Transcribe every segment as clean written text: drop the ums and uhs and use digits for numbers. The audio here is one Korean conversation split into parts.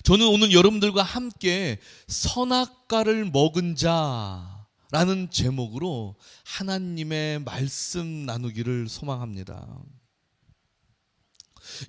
저는 오늘 여러분들과 함께 선악과를 먹은 자라는 제목으로 하나님의 말씀 나누기를 소망합니다.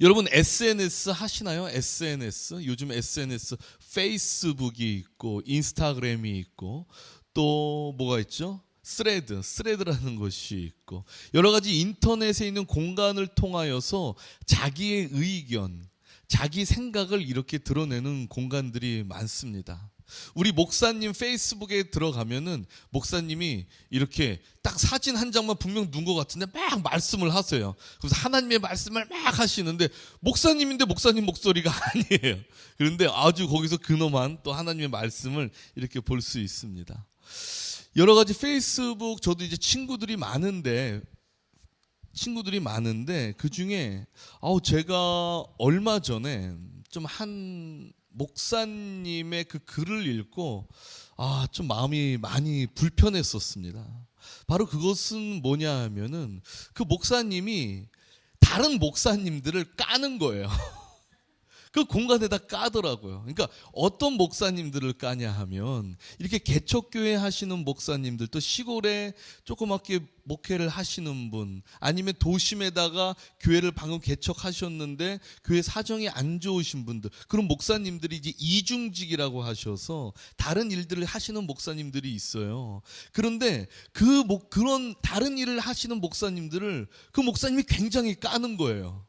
여러분 SNS 하시나요? SNS? 요즘 SNS 페이스북이 있고 인스타그램이 있고 또 뭐가 있죠? 스레드라는 것이 있고 여러 가지 인터넷에 있는 공간을 통하여서 자기의 의견, 자기 생각을 이렇게 드러내는 공간들이 많습니다. 우리 목사님 페이스북에 들어가면은 목사님이 이렇게 딱 사진 한 장만 분명 눈 것 같은데 막 말씀을 하세요. 그래서 하나님의 말씀을 막 하시는데 목사님인데 목사님 목소리가 아니에요. 그런데 아주 거기서 근엄한 또 하나님의 말씀을 이렇게 볼 수 있습니다. 여러 가지 페이스북 저도 이제 친구들이 많은데 그 중에 제가 얼마 전에 좀 한 목사님의 그 글을 읽고 좀 마음이 많이 불편했었습니다. 바로 그것은 뭐냐 하면은 그 목사님이 다른 목사님들을 까는 거예요. 그 공간에다 까더라고요. 그러니까 어떤 목사님들을 까냐 하면 이렇게 개척교회 하시는 목사님들, 또 시골에 조그맣게 목회를 하시는 분, 아니면 도심에다가 교회를 방금 개척하셨는데 교회 사정이 안 좋으신 분들, 그런 목사님들이 이제 이중직이라고 하셔서 다른 일들을 하시는 목사님들이 있어요. 그런데 그런 다른 일을 하시는 목사님들을 그 목사님이 굉장히 까는 거예요.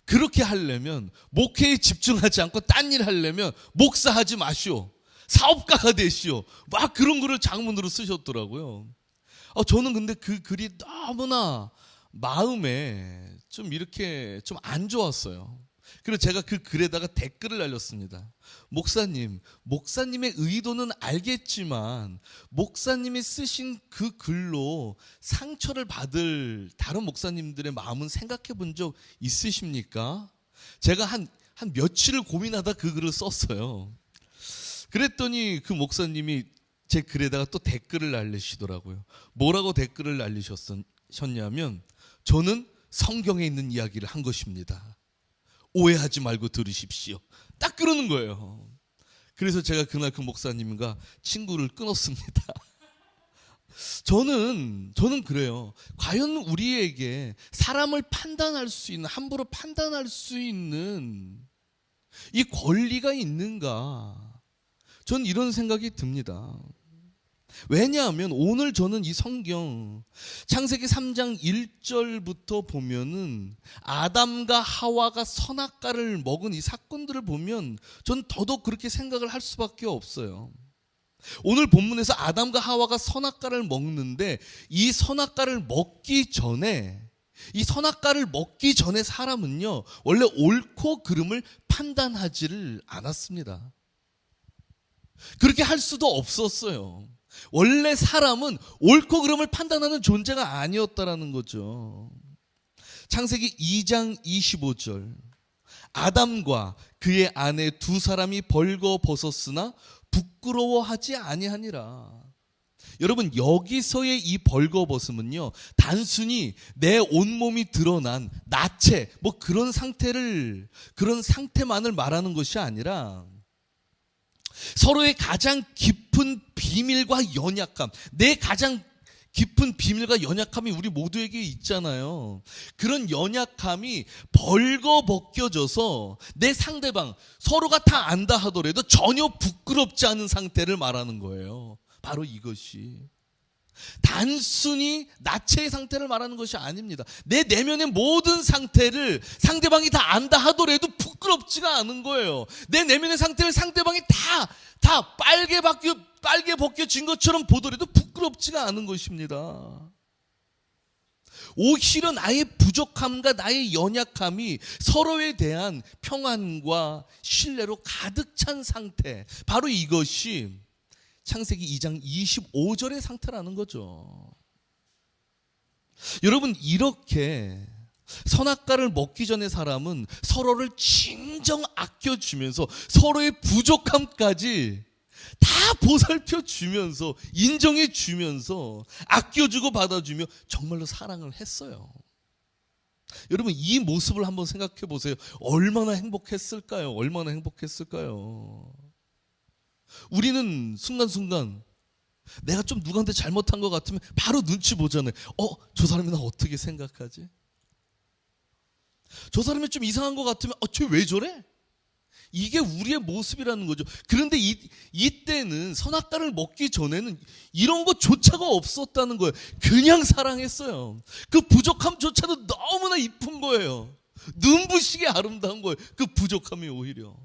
그렇게 하려면 목회에 집중하지 않고 딴 일 하려면 목사하지 마시오, 사업가가 되시오, 막 그런 글을 장문으로 쓰셨더라고요. 저는 근데 그 글이 너무나 마음에 좀 이렇게 좀 안 좋았어요. 그래서 제가 그 글에다가 댓글을 날렸습니다. 목사님의 의도는 알겠지만 목사님이 쓰신 그 글로 상처를 받을 다른 목사님들의 마음은 생각해 본 적 있으십니까? 제가 한 며칠을 고민하다 그 글을 썼어요. 그랬더니 그 목사님이 제 글에다가 또 댓글을 날리시더라고요. 뭐라고 댓글을 날리셨냐면, 저는 성경에 있는 이야기를 한 것입니다. 오해하지 말고 들으십시오. 딱 그러는 거예요. 그래서 제가 그날 그 목사님과 친구를 끊었습니다. 저는 그래요. 과연 우리에게 사람을 판단할 수 있는, 함부로 판단할 수 있는 이 권리가 있는가? 전 이런 생각이 듭니다. 왜냐하면 오늘 저는 이 성경 창세기 3장 1절부터 보면은 아담과 하와가 선악과를 먹은 이 사건들을 보면 전 더더욱 그렇게 생각을 할 수밖에 없어요. 오늘 본문에서 아담과 하와가 선악과를 먹는데 이 선악과를 먹기 전에 사람은요 원래 옳고 그름을 판단하지를 않았습니다. 그렇게 할 수도 없었어요. 원래 사람은 옳고 그름을 판단하는 존재가 아니었다라는 거죠. 창세기 2장 25절, 아담과 그의 아내 두 사람이 벌거벗었으나 부끄러워하지 아니하니라. 여러분, 여기서의 이 벌거벗음은요 단순히 내 온몸이 드러난 나체 그런 상태만을 말하는 것이 아니라 서로의 가장 깊은 비밀과 연약함, 내 가장 깊은 비밀과 연약함이 우리 모두에게 있잖아요. 그런 연약함이 벌거벗겨져서 내 상대방, 서로가 다 안다 하더라도 전혀 부끄럽지 않은 상태를 말하는 거예요. 바로 이것이 단순히 나체의 상태를 말하는 것이 아닙니다. 내 내면의 모든 상태를 상대방이 다 안다 하더라도 부끄럽지가 않은 거예요. 내 내면의 상태를 상대방이 다 빨개 벗겨진 것처럼 보더라도 부끄럽지가 않은 것입니다. 오히려 나의 부족함과 나의 연약함이 서로에 대한 평안과 신뢰로 가득 찬 상태, 바로 이것이 창세기 2장 25절의 상태라는 거죠. 여러분, 이렇게 선악과를 먹기 전에 사람은 서로를 진정 아껴주면서 서로의 부족함까지 다 보살펴주면서 인정해주면서 아껴주고 받아주며 정말로 사랑을 했어요. 여러분 이 모습을 한번 생각해 보세요. 얼마나 행복했을까요? 얼마나 행복했을까요? 우리는 순간순간 내가 좀 누구한테 잘못한 것 같으면 바로 눈치 보잖아요. 저 사람이 나 어떻게 생각하지? 저 사람이 좀 이상한 것 같으면 쟤 왜 저래? 이게 우리의 모습이라는 거죠. 그런데 이때는 선악과를 먹기 전에는 이런 것조차가 없었다는 거예요. 그냥 사랑했어요. 그 부족함조차도 너무나 이쁜 거예요. 눈부시게 아름다운 거예요. 그 부족함이 오히려.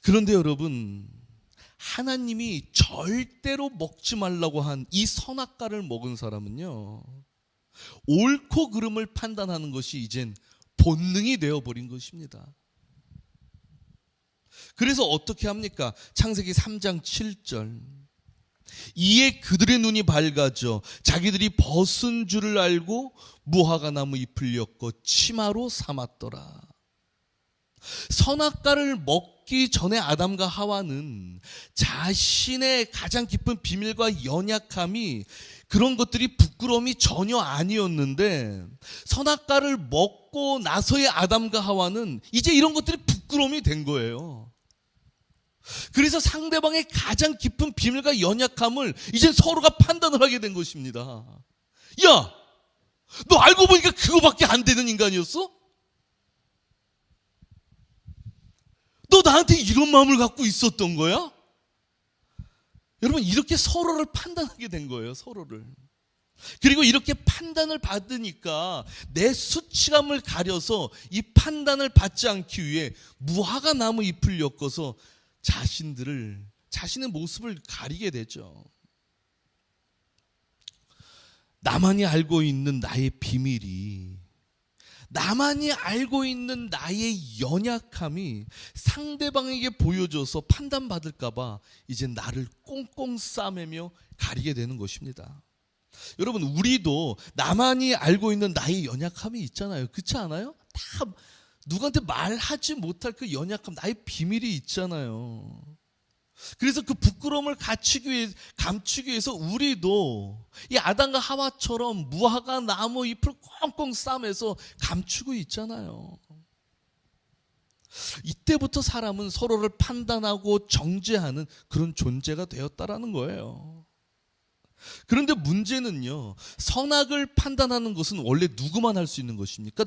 그런데 여러분, 하나님이 절대로 먹지 말라고 한 이 선악과를 먹은 사람은요, 옳고 그름을 판단하는 것이 이젠 본능이 되어버린 것입니다. 그래서 어떻게 합니까? 창세기 3장 7절. 이에 그들의 눈이 밝아져 자기들이 벗은 줄을 알고 무화과 나무 잎을 엮어 치마로 삼았더라. 선악과를 먹기 전에 아담과 하와는 자신의 가장 깊은 비밀과 연약함이, 그런 것들이 부끄러움이 전혀 아니었는데, 선악과를 먹고 나서의 아담과 하와는 이제 이런 것들이 부끄러움이 된 거예요. 그래서 상대방의 가장 깊은 비밀과 연약함을 이제 서로가 판단을 하게 된 것입니다. 야, 너 알고 보니까 그거밖에 안 되는 인간이었어? 너 나한테 이런 마음을 갖고 있었던 거야? 여러분, 이렇게 서로를 판단하게 된 거예요, 서로를. 그리고 이렇게 판단을 받으니까 내 수치감을 가려서 이 판단을 받지 않기 위해 무화과 나무 잎을 엮어서 자신의 모습을 가리게 되죠. 나만이 알고 있는 나의 비밀이, 나만이 알고 있는 나의 연약함이 상대방에게 보여줘서 판단받을까봐 이제 나를 꽁꽁 싸매며 가리게 되는 것입니다. 여러분, 우리도 나만이 알고 있는 나의 연약함이 있잖아요. 그렇지 않아요? 다 누구한테 말하지 못할 그 연약함, 나의 비밀이 있잖아요. 그래서 그 부끄러움을 감추기 위해서 우리도 이 아담과 하와처럼 무화과 나무 잎을 꽁꽁 싸매서 감추고 있잖아요. 이때부터 사람은 서로를 판단하고 정죄하는 그런 존재가 되었다라는 거예요. 그런데 문제는요, 선악을 판단하는 것은 원래 누구만 할 수 있는 것입니까?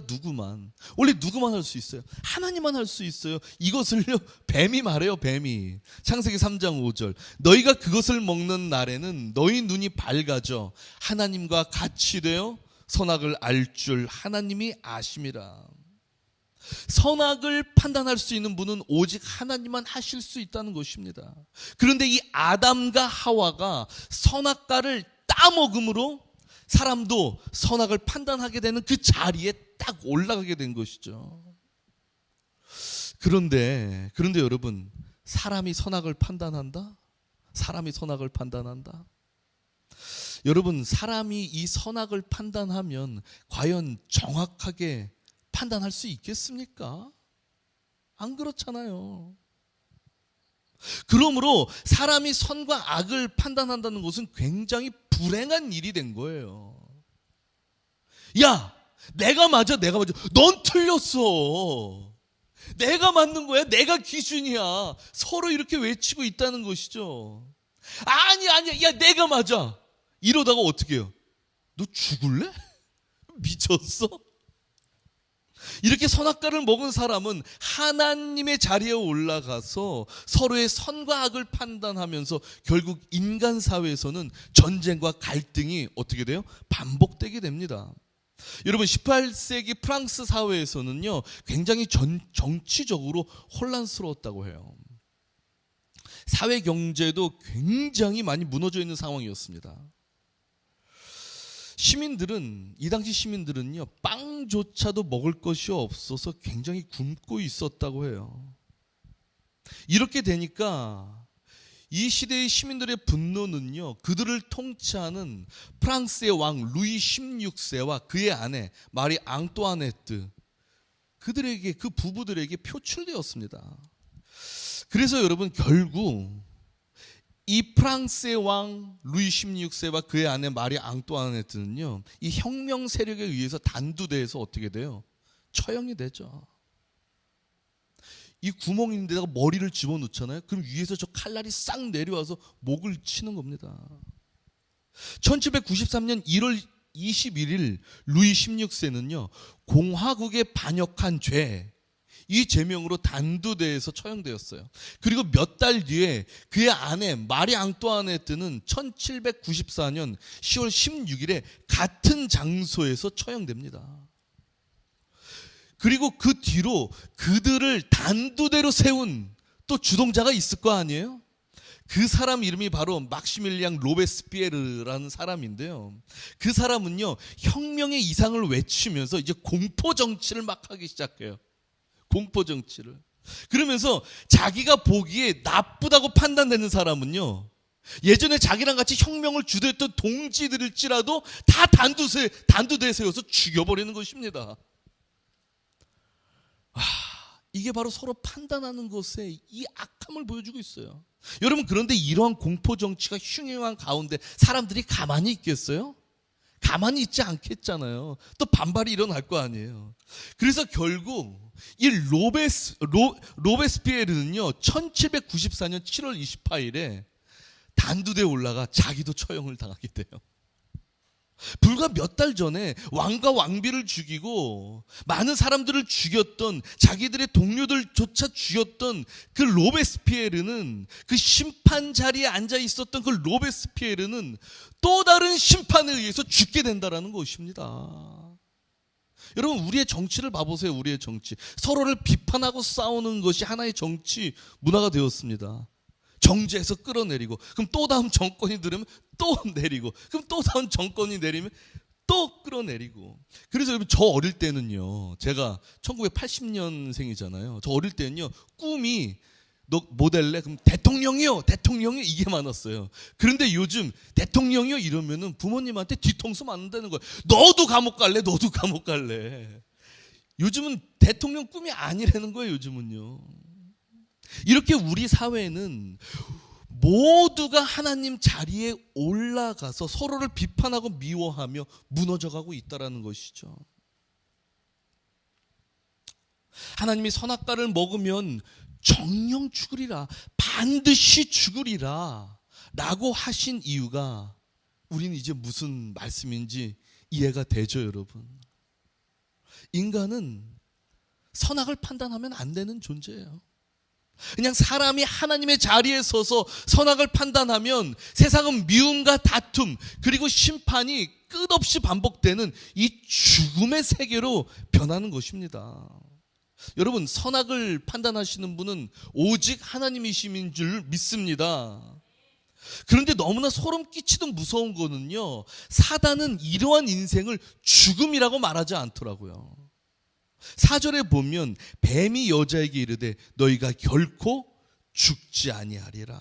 원래 누구만 할 수 있어요? 하나님만 할 수 있어요. 이것을요, 뱀이 말해요. 뱀이. 창세기 3장 5절. 너희가 그것을 먹는 날에는 너희 눈이 밝아져 하나님과 같이 되어 선악을 알 줄 하나님이 아심이라. 선악을 판단할 수 있는 분은 오직 하나님만 하실 수 있다는 것입니다. 그런데 이 아담과 하와가 선악과를 따먹음으로 사람도 선악을 판단하게 되는 그 자리에 딱 올라가게 된 것이죠. 그런데 여러분, 사람이 선악을 판단한다? 사람이 선악을 판단한다? 여러분, 사람이 이 선악을 판단하면 과연 정확하게 판단할 수 있겠습니까? 안 그렇잖아요. 그러므로 사람이 선과 악을 판단한다는 것은 굉장히 불행한 일이 된 거예요. 야, 내가 맞아. 넌 틀렸어. 내가 맞는 거야. 내가 기준이야. 서로 이렇게 외치고 있다는 것이죠. 아니야. 야, 내가 맞아. 이러다가 어떻게 해요? 너 죽을래? 미쳤어? 이렇게 선악과를 먹은 사람은 하나님의 자리에 올라가서 서로의 선과 악을 판단하면서 결국 인간 사회에서는 전쟁과 갈등이 어떻게 돼요? 반복되게 됩니다. 여러분, 18세기 프랑스 사회에서는요, 굉장히 정치적으로 혼란스러웠다고 해요. 사회 경제도 굉장히 많이 무너져 있는 상황이었습니다. 이 당시 시민들은요, 빵조차도 먹을 것이 없어서 굉장히 굶고 있었다고 해요. 이렇게 되니까 이 시대의 시민들의 분노는요, 그들을 통치하는 프랑스의 왕 루이 16세와 그의 아내 마리 앙뚜아네트, 그 부부들에게 표출되었습니다. 그래서 여러분, 결국 이 프랑스의 왕 루이 16세와 그의 아내 마리 앙뚜아네트는요, 이 혁명 세력에 의해서 단두대에서 어떻게 돼요? 처형이 되죠. 이 구멍 있는 데다가 머리를 집어넣잖아요. 그럼 위에서 저 칼날이 싹 내려와서 목을 치는 겁니다. 1793년 1월 21일 루이 16세는요, 공화국에 반역한 죄, 이 제명으로 단두대에서 처형되었어요. 그리고 몇 달 뒤에 그의 아내 마리 앙뚜아네트는 1794년 10월 16일에 같은 장소에서 처형됩니다. 그리고 그 뒤로 그들을 단두대로 세운 또 주동자가 있을 거 아니에요? 그 사람 이름이 바로 막시밀리앙 로베스피에르라는 사람인데요. 그 사람은요, 혁명의 이상을 외치면서 이제 공포 정치를 막 하기 시작해요. 공포 정치를. 그러면서 자기가 보기에 나쁘다고 판단되는 사람은요, 예전에 자기랑 같이 혁명을 주도했던 동지들일지라도 다 단두대에 세워서 죽여버리는 것입니다. 이게 바로 서로 판단하는 것에 이 악함을 보여주고 있어요. 여러분, 그런데 이러한 공포 정치가 흉흉한 가운데 사람들이 가만히 있겠어요? 가만히 있지 않겠잖아요. 또 반발이 일어날 거 아니에요. 그래서 결국 이 로베스피에르는요, 1794년 7월 28일에 단두대에 올라가 자기도 처형을 당하게 돼요. 불과 몇 달 전에 왕과 왕비를 죽이고 많은 사람들을 죽였던, 자기들의 동료들조차 죽였던 그 로베스피에르는, 그 심판 자리에 앉아 있었던 그 로베스피에르는 또 다른 심판에 의해서 죽게 된다는 것입니다. 여러분, 우리의 정치를 봐보세요. 우리의 정치, 서로를 비판하고 싸우는 것이 하나의 정치 문화가 되었습니다. 정제해서 끌어내리고, 그럼 또 다음 정권이 들으면 또 내리고, 그럼 또 다음 정권이 내리면 또 끌어내리고. 그래서 여러분, 저 어릴 때는요, 제가 1980년생이잖아요. 저 어릴 때는요, 꿈이 너 뭐 될래? 그럼 대통령이요, 대통령이, 이게 많았어요. 그런데 요즘 대통령이요 이러면은 부모님한테 뒤통수 맞는다는 거예요. 너도 감옥 갈래? 너도 감옥 갈래? 요즘은 대통령 꿈이 아니라는 거예요. 요즘은요. 이렇게 우리 사회는 모두가 하나님 자리에 올라가서 서로를 비판하고 미워하며 무너져가고 있다는 것이죠. 하나님이 선악과를 먹으면 정령 죽으리라, 반드시 죽으리라 라고 하신 이유가 우리는 이제 무슨 말씀인지 이해가 되죠, 여러분. 인간은 선악을 판단하면 안 되는 존재예요. 그냥 사람이 하나님의 자리에 서서 선악을 판단하면 세상은 미움과 다툼, 그리고 심판이 끝없이 반복되는 이 죽음의 세계로 변하는 것입니다. 여러분, 선악을 판단하시는 분은 오직 하나님이심인 줄 믿습니다. 그런데 너무나 소름 끼치던 무서운 거는요, 사단은 이러한 인생을 죽음이라고 말하지 않더라고요. 4절에 보면 뱀이 여자에게 이르되 너희가 결코 죽지 아니하리라.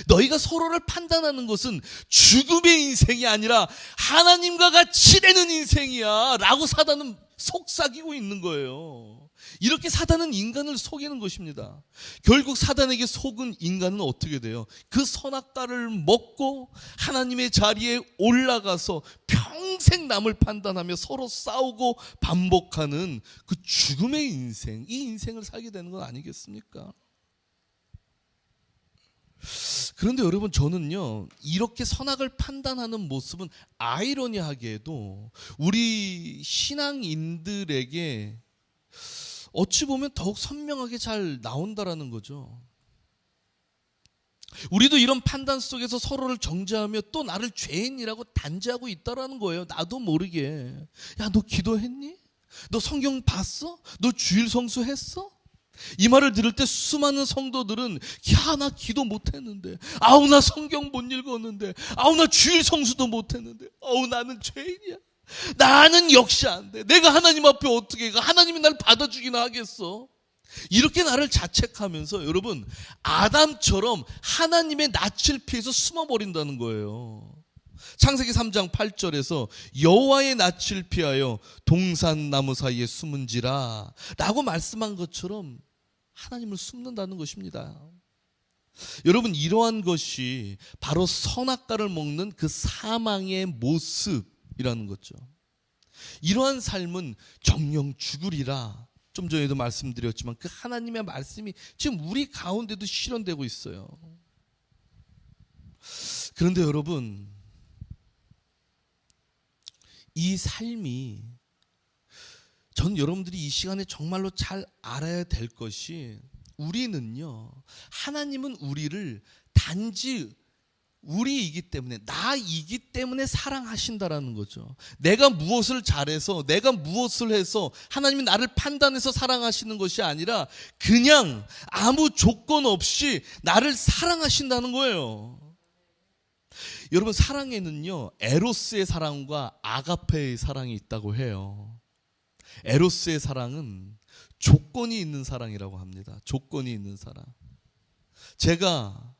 너희가 서로를 판단하는 것은 죽음의 인생이 아니라 하나님과 같이 되는 인생이야 라고 사단은 속삭이고 있는 거예요. 이렇게 사단은 인간을 속이는 것입니다. 결국 사단에게 속은 인간은 어떻게 돼요? 그 선악과를 먹고 하나님의 자리에 올라가서 평생 남을 판단하며 서로 싸우고 반복하는 그 죽음의 인생, 이 인생을 살게 되는 건 아니겠습니까? 그런데 여러분, 저는요, 이렇게 선악을 판단하는 모습은 아이러니하게도 우리 신앙인들에게 어찌 보면 더욱 선명하게 잘 나온다라는 거죠. 우리도 이런 판단 속에서 서로를 정죄하며 또 나를 죄인이라고 단죄하고 있다라는 거예요. 나도 모르게. 야, 너 기도했니? 너 성경 봤어? 너 주일 성수했어? 이 말을 들을 때 수많은 성도들은, 야, 나 기도 못했는데, 아우, 나 성경 못 읽었는데, 아우, 나 주일 성수도 못했는데, 아우, 나는 죄인이야. 나는 역시 안 돼. 내가 하나님 앞에 어떻게 가? 하나님이 날 받아주기나 하겠어? 이렇게 나를 자책하면서 여러분, 아담처럼 하나님의 낯을 피해서 숨어버린다는 거예요. 창세기 3장 8절에서 여호와의 낯을 피하여 동산나무 사이에 숨은지라 라고 말씀한 것처럼 하나님을 숨는다는 것입니다. 여러분, 이러한 것이 바로 선악과를 먹는 그 사망의 모습이라는 거죠. 이러한 삶은 정령 죽으리라. 좀 전에도 말씀드렸지만 그 하나님의 말씀이 지금 우리 가운데도 실현되고 있어요. 그런데 여러분, 이 삶이, 전 여러분들이 이 시간에 정말로 잘 알아야 될 것이, 우리는요, 하나님은 우리를 단지 우리이기 때문에, 나이기 때문에 사랑하신다라는 거죠. 내가 무엇을 잘해서, 내가 무엇을 해서 하나님이 나를 판단해서 사랑하시는 것이 아니라 그냥 아무 조건 없이 나를 사랑하신다는 거예요. 여러분, 사랑에는요, 에로스의 사랑과 아가페의 사랑이 있다고 해요. 에로스의 사랑은 조건이 있는 사랑이라고 합니다. 조건이 있는 사랑. 제가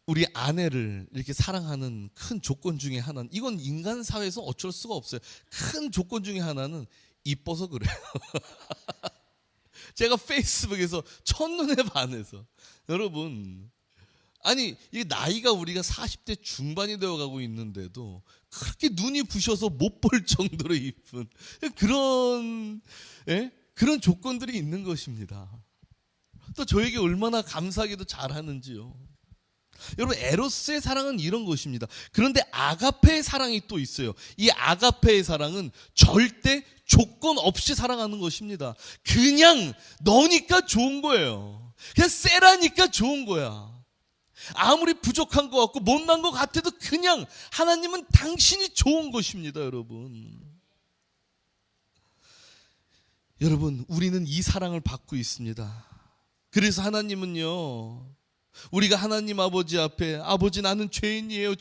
우리 아내를 이렇게 사랑하는 큰 조건 중에 하나는, 이건 인간 사회에서 어쩔 수가 없어요. 큰 조건 중에 하나는 이뻐서 그래요. 제가 페이스북에서 첫눈에 반해서, 여러분, 아니 이게 나이가 우리가 40대 중반이 되어가고 있는데도 그렇게 눈이 부셔서 못 볼 정도로 이쁜 그런 조건들이 있는 것입니다. 또 저에게 얼마나 감사하게도 잘하는지요. 여러분, 에로스의 사랑은 이런 것입니다. 그런데 아가페의 사랑이 또 있어요. 이 아가페의 사랑은 절대 조건 없이 사랑하는 것입니다. 그냥 너니까 좋은 거예요. 그냥 쎄라니까 좋은 거야. 아무리 부족한 것 같고 못난 것 같아도 그냥 하나님은 당신이 좋은 것입니다. 여러분, 우리는 이 사랑을 받고 있습니다. 그래서 하나님은요, 우리가 하나님 아버지 앞에 아버지 나는 죄인이에요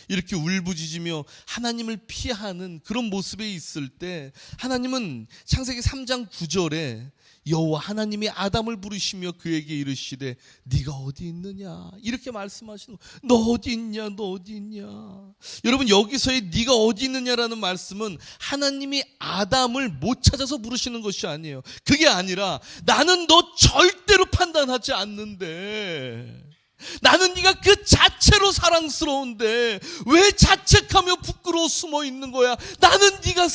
이렇게 울부짖으며 하나님을 피하는 그런 모습에 있을 때, 하나님은 창세기 3장 9절에 여호와 하나님이 아담을 부르시며 그에게 이르시되 네가 어디 있느냐 이렇게 말씀하시는 거예요. 너 어디 있냐, 너 어디 있냐. 여러분, 여기서의 네가 어디 있느냐라는 말씀은 하나님이 아담을 못 찾아서 부르시는 것이 아니에요. 그게 아니라 나는 너 절대로 판단하지 않는데, 나는 네가 그 자체로 사랑스러운데 왜 자책하며 부끄러워 숨어 있는 거야. 나는 네가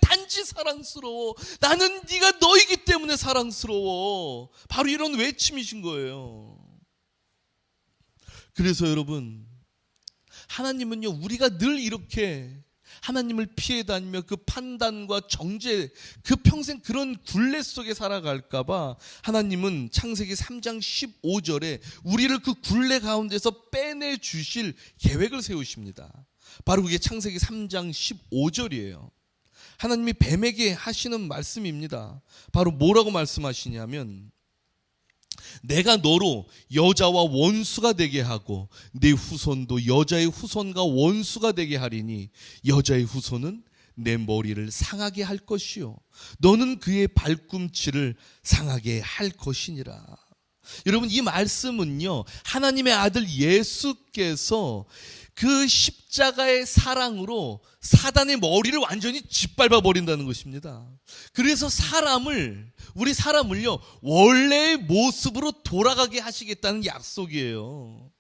단지 사랑스러워. 나는 네가 너이기 때문에 사랑스러워. 바로 이런 외침이신 거예요. 그래서 여러분, 하나님은요, 우리가 늘 이렇게 하나님을 피해 다니며 그 판단과 정죄, 그 평생 그런 굴레 속에 살아갈까봐 하나님은 창세기 3장 15절에 우리를 그 굴레 가운데서 빼내 주실 계획을 세우십니다. 바로 그게 창세기 3장 15절이에요. 하나님이 뱀에게 하시는 말씀입니다. 바로 뭐라고 말씀하시냐면, 내가 너로 여자와 원수가 되게 하고 네 후손도 여자의 후손과 원수가 되게 하리니 여자의 후손은 내 머리를 상하게 할 것이요 너는 그의 발꿈치를 상하게 할 것이니라. 여러분, 이 말씀은요, 하나님의 아들 예수께서 그 십자가의 사랑으로 사단의 머리를 완전히 짓밟아 버린다는 것입니다. 그래서 우리 사람을요, 원래의 모습으로 돌아가게 하시겠다는 약속이에요.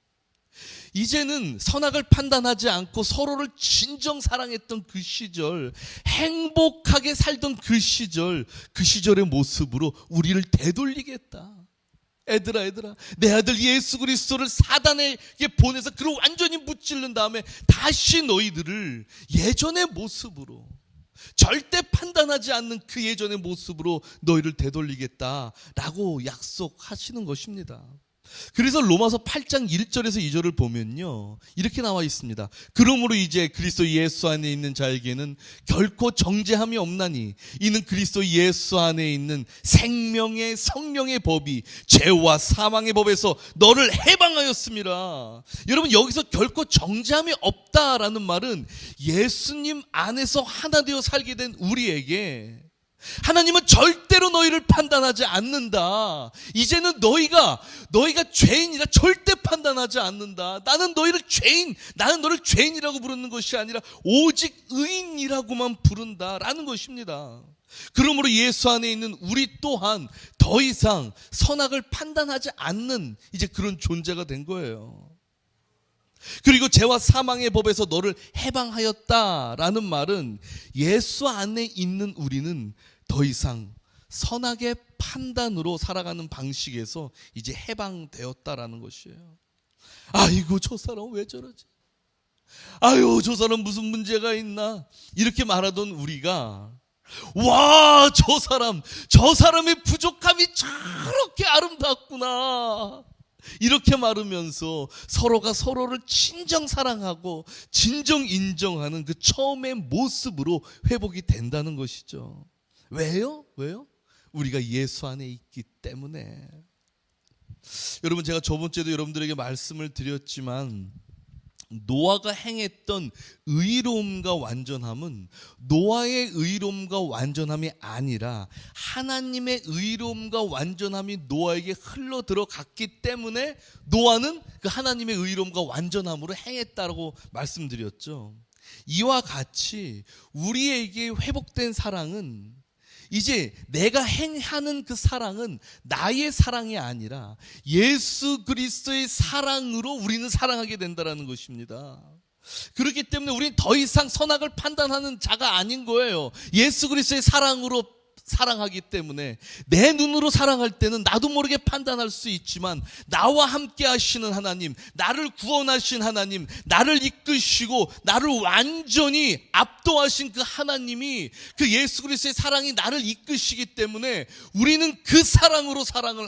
이제는 선악을 판단하지 않고 서로를 진정 사랑했던 그 시절, 행복하게 살던 그 시절의 모습으로 우리를 되돌리겠다. 애들아, 내 아들 예수 그리스도를 사단에게 보내서 그를 완전히 무찌른 다음에 다시 너희들을 예전의 모습으로, 절대 판단하지 않는 그 예전의 모습으로 너희를 되돌리겠다라고 약속하시는 것입니다. 그래서 로마서 8장 1절에서 2절을 보면요, 이렇게 나와 있습니다. 그러므로 이제 그리스도 예수 안에 있는 자에게는 결코 정죄함이 없나니 이는 그리스도 예수 안에 있는 생명의 성령의 법이 죄와 사망의 법에서 너를 해방하였습니다. 여러분, 여기서 결코 정죄함이 없다라는 말은 죄수님 안에서 하나 되어 살게 된 우리에게 하나님은 절대로 너희를 판단하지 않는다. 이제는 너희가 죄인이라 절대 판단하지 않는다. 나는 너를 죄인이라고 부르는 것이 아니라 오직 의인이라고만 부른다라는 것입니다. 그러므로 예수 안에 있는 우리 또한 더 이상 선악을 판단하지 않는 이제 그런 존재가 된 거예요. 그리고 죄와 사망의 법에서 너를 해방하였다라는 말은 예수 안에 있는 우리는 더 이상 선악의 판단으로 살아가는 방식에서 이제 해방되었다라는 것이에요. 아이고, 저 사람 왜 저러지? 아유, 저 사람 무슨 문제가 있나? 이렇게 말하던 우리가 와, 저 사람의 부족함이 저렇게 아름답구나, 이렇게 말하면서 서로가 서로를 진정 사랑하고 진정 인정하는 그 처음의 모습으로 회복이 된다는 것이죠. 왜요? 우리가 예수 안에 있기 때문에. 여러분, 제가 저번 주에도 여러분들에게 말씀을 드렸지만 노아가 행했던 의로움과 완전함은 노아의 의로움과 완전함이 아니라 하나님의 의로움과 완전함이 노아에게 흘러 들어갔기 때문에 노아는 그 하나님의 의로움과 완전함으로 행했다고 말씀드렸죠. 이와 같이 우리에게 회복된 사랑은 이제 내가 행하는 그 사랑은 나의 사랑이 아니라 예수 그리스도의 사랑으로 우리는 사랑하게 된다는 것입니다. 그렇기 때문에 우리는 더 이상 선악을 판단하는 자가 아닌 거예요. 예수 그리스도의 사랑으로 사랑하기 때문에 내 눈으로 사랑할 때는 나도 모르게 판단할 수 있지만 나와 함께 하시는 하나님, 나를 구원하신 하나님, 나를 이끄시고 나를 완전히 압도하신 그 하나님이, 그 예수 그리스도의 사랑이 나를 이끄시기 때문에 우리는 그 사랑으로 사랑을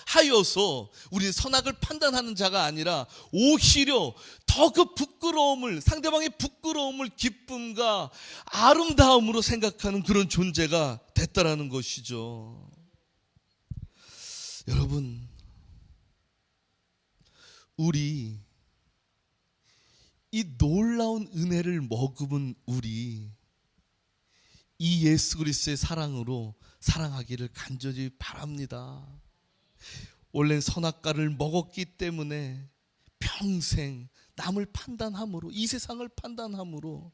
하여서 우리는 선악을 판단하는 자가 아니라 오히려 더 그 부끄러움을, 상대방의 부끄러움을 기쁨과 아름다움으로 생각하는 그런 존재가 됐다라는 것이죠. 여러분, 우리 이 놀라운 은혜를 머금은 우리 이 예수 그리스도의 사랑으로 사랑하기를 간절히 바랍니다. 원래 선악과를 먹었기 때문에 평생 남을 판단함으로, 이 세상을 판단함으로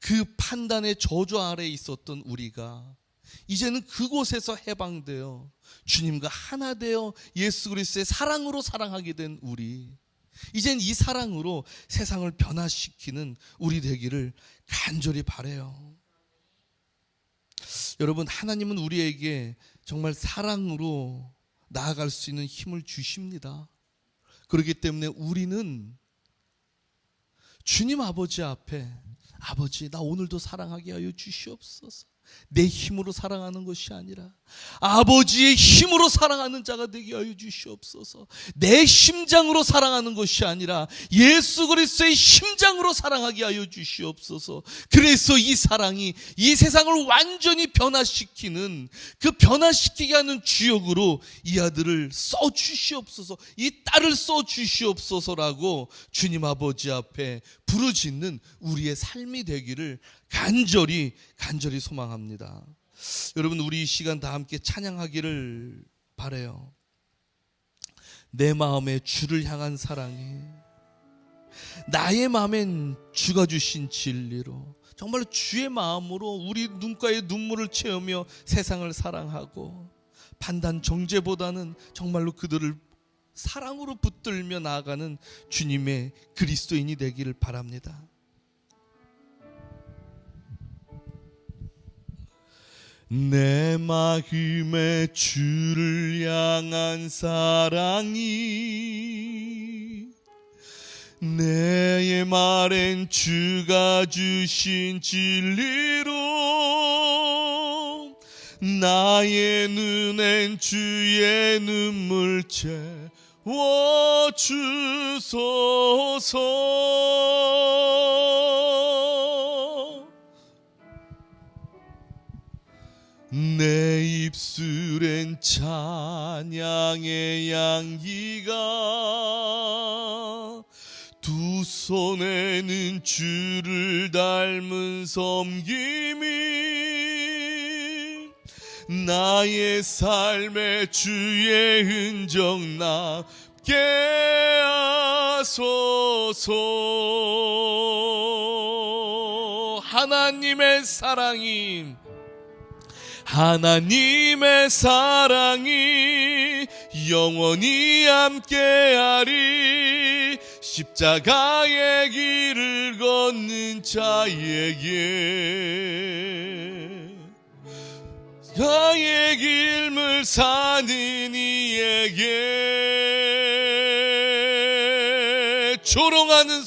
그 판단의 저주 아래에 있었던 우리가 이제는 그곳에서 해방되어 주님과 하나 되어 예수 그리스도의 사랑으로 사랑하게 된 우리, 이젠 이 사랑으로 세상을 변화시키는 우리 되기를 간절히 바라요. 여러분, 하나님은 우리에게 정말 사랑으로 나아갈 수 있는 힘을 주십니다. 그렇기 때문에 우리는 주님 아버지 앞에, 아버지, 나 오늘도 사랑하게 하여 주시옵소서. 내 힘으로 사랑하는 것이 아니라 아버지의 힘으로 사랑하는 자가 되게 하여 주시옵소서. 내 심장으로 사랑하는 것이 아니라 예수 그리스도의 심장으로 사랑하게 하여 주시옵소서. 그래서 이 사랑이 이 세상을 완전히 변화시키는, 그 변화시키게 하는 주역으로 이 아들을 써주시옵소서, 이 딸을 써주시옵소서라고 주님 아버지 앞에 부르짖는 우리의 삶이 되기를 간절히 소망합니다. 여러분, 우리 이 시간 다 함께 찬양하기를 바라요. 내 마음에 주를 향한 사랑이, 나의 마음엔 주가 주신 진리로 정말 주의 마음으로 우리 눈가에 눈물을 채우며 세상을 사랑하고 판단 정죄보다는 정말로 그들을 사랑으로 붙들며 나아가는 주님의 그리스도인이 되기를 바랍니다. 내 마음에 주를 향한 사랑이, 내 말엔 주가 주신 진리로 나의 눈엔 주의 눈물 채워주소서. 내 입술엔 찬양의 향기가, 두 손에는 주를 닮은 섬김이, 나의 삶에 주의 흔적 남게 하소서. 하나님의 사랑이 하나님의 사랑이 영원히 함께하리. 십자가의 길을 걷는 자에게, 나의 길을 사는 이에게 조롱하는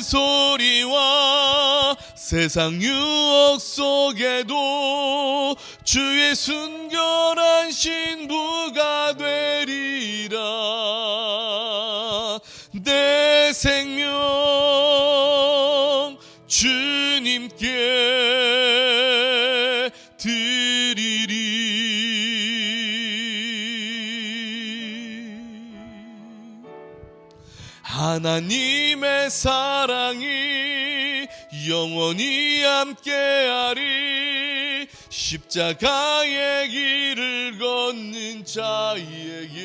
소리와 세상 유혹 속에도 주의 순결한 신부가 되리라. 내 생명 주님께 드리리. 하나님의 사랑이 영원히 함께하리. 십자가의 길을 걷는 자에게,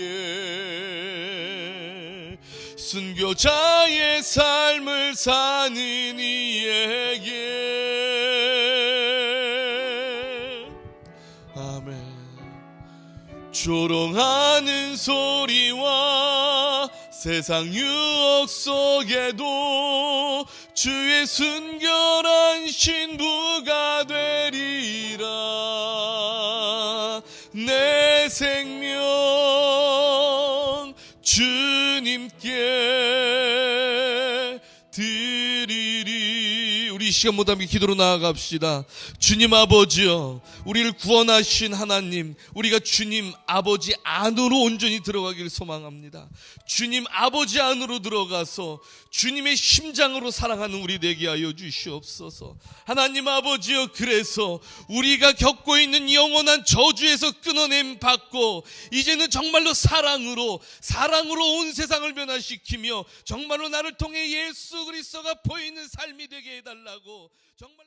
순교자의 삶을 사는 이에게, 아멘. 조롱하는 소리와 세상 유혹 속에도 주의 순결한 신부가 되리라. 내 생명 주님께 드리리. 우리 이 시간 모두 함께 기도로 나아갑시다. 주님 아버지여, 우리를 구원하신 하나님, 우리가 주님 아버지 안으로 온전히 들어가기를 소망합니다. 주님 아버지 안으로 들어가서 주님의 심장으로 사랑하는 우리 되게 하여 주시옵소서. 하나님 아버지여, 그래서 우리가 겪고 있는 영원한 저주에서 끊어냄 받고 이제는 정말로 사랑으로 온 세상을 변화시키며 정말로 나를 통해 예수 그리스도가 보이는 삶이 되게 해달라고 정말